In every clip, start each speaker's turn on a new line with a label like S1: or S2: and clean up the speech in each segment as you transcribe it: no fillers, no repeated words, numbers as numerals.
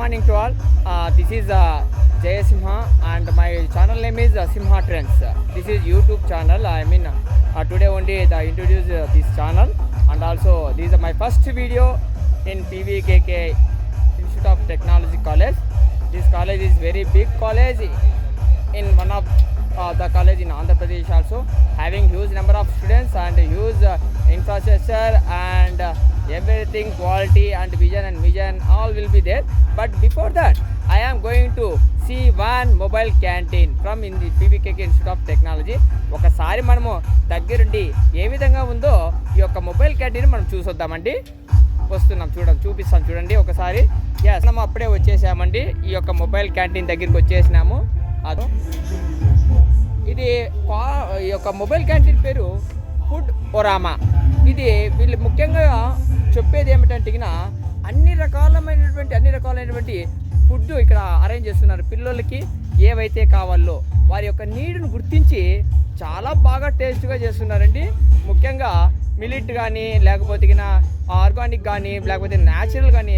S1: morning to all. This is Jaya Simha and my channel name is Simha Trends. This is YouTube channel. Today only I introduce this channel, and also this is my first video in PVKK Institute of Technology College. This college is very big college in one of the college in Andhra Pradesh, also having huge number of students and huge infrastructure and everything, quality and vision all will be there. But before that I am going to see one mobile canteen from in the PVKK Institute of Technology. ఒకసారి మనము దగ్గరుండి ఏ విధంగా ఉందో ఈ యొక్క mobile canteen మనం చూసొద్దామండి. వస్తున్నాం, చూపిస్తాం చూడండి ఒకసారి. మనం అప్పుడే వచ్చేసామండి, ఈ యొక్క మొబైల్ క్యాంటీన్ దగ్గరికి వచ్చేసినాము. అదో ఇది ఈ యొక్క మొబైల్ క్యాంటీన్ పేరు ఫుడ్ ఒరామా. ఇది వీళ్ళు ముఖ్యంగా చెప్పేది ఏమిటంటే అన్ని రకాలైనటువంటి ఫుడ్ ఇక్కడ అరేంజ్ చేస్తున్నారు. పిల్లలకి ఏవైతే కావాలో వారి యొక్క నీడ్ను గుర్తించి చాలా బాగా టేస్ట్గా చేస్తున్నారండి. ముఖ్యంగా మిలిట్ కానీ, లేకపోతే ఆర్గానిక్ కానీ, లేకపోతే న్యాచురల్ కానీ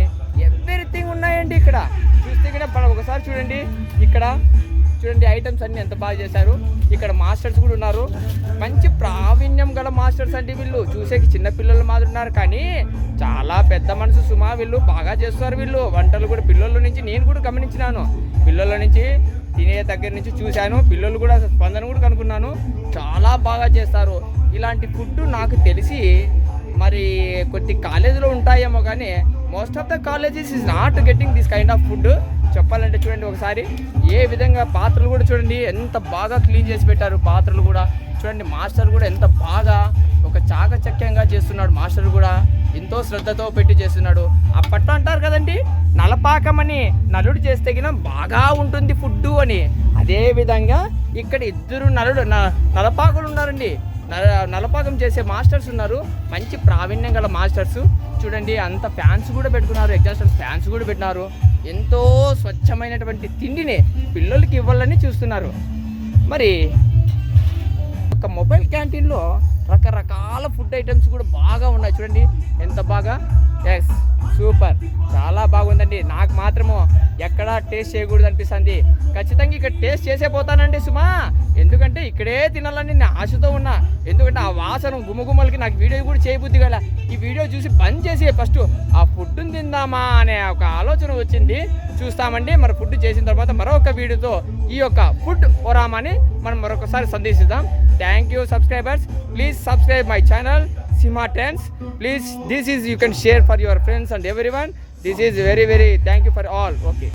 S1: ఎవ్రీథింగ్ ఉన్నాయండి ఇక్కడ. చూస్తే ఒకసారి చూడండి, ఇక్కడ చూడండి ఐటమ్స్ అన్నీ ఎంత బాగా చేశారు. ఇక్కడ మాస్టర్స్ కూడా ఉన్నారు, మంచి ప్రావీణ్యం గల మాస్టర్స్ అంటే వీళ్ళు. చూసేకి చిన్న పిల్లలు మాదిరి ఉన్నారు, కానీ చాలా పెద్ద మనసు సుమా. వీళ్ళు బాగా చేస్తారు వీళ్ళు వంటలు కూడా. పిల్లల నుంచి నేను కూడా గమనించినాను, పిల్లల నుంచి తినే దగ్గర నుంచి చూశాను, పిల్లలు కూడా స్పందన కూడా కనుక్కున్నాను. చాలా బాగా చేస్తారు ఇలాంటి ఫుడ్. నాకు తెలిసి మరి కొద్ది కాలేజీలో ఉంటాయేమో, కానీ most of the colleges is not getting this kind of food. చెప్పాలంటే చూడండి ఒకసారి ఏ విధంగా పాత్రలు కూడా చూడండి ఎంత బాగా క్లీన్ చేసి పెట్టారు. పాత్రలు కూడా చూడండి, మాస్టర్ కూడా ఎంత బాగా ఒక చాకచక్యంగా చేస్తున్నాడు. మాస్టర్ కూడా ఎంతో శ్రద్ధతో పెట్టి చేస్తున్నాడు. అప్పట్లో అంటారు కదండి, నలపాకం అని, నలుడు చేస్తే బాగా ఉంటుంది ఫుడ్ అని. అదే విధంగా ఇక్కడ ఇద్దరు నలపాకులు ఉన్నారండి. నలపాకం చేసే మాస్టర్స్ ఉన్నారు, మంచి ప్రావీణ్యం గల మాస్టర్స్. చూడండి అంత ఫ్యాన్స్ కూడా పెట్టుకున్నారు, ఎగ్జాస్ట్ ఫ్యాన్స్ కూడా పెట్టినారు. ఎంతో స్వచ్ఛమైనటువంటి తిండిని పిల్లలకి ఇవ్వాలని చూస్తున్నారు. మరి ఒక మొబైల్ క్యాంటీన్లో రకరకాల ఫుడ్ ఐటమ్స్ కూడా బాగా ఉన్నాయి. చూడండి ఎంత బాగా. ఎస్, సూపర్, చాలా బాగుందండి. నాకు మాత్రము ఎక్కడా టేస్ట్ చేయకూడదు అనిపిస్తుంది. ఖచ్చితంగా ఇక్కడ టేస్ట్ చేసే పోతానండి సుమా, ఎందుకంటే ఇక్కడే తినాలని నేను ఆశతో ఉన్నా. ఎందుకంటే ఆ వాసన గుమగుమలకి నాకు వీడియో కూడా చేయబుద్ధి కదా. ఈ వీడియో చూసి బంద్ చేసి ఫస్ట్ ఆ ఫుడ్ని తిందామా అనే ఒక ఆలోచన వచ్చింది. చూస్తామండి మరి ఫుడ్ చేసిన తర్వాత మరొక వీడియోతో ఈ యొక్క ఫుడ్ ఒరామాని మనం మరొకసారి సందేశిద్దాం. Thank you subscribers. Please subscribe my channel Simha Trends. Please, this is you can share for your friends and everyone. This is very thank you for all. Okay.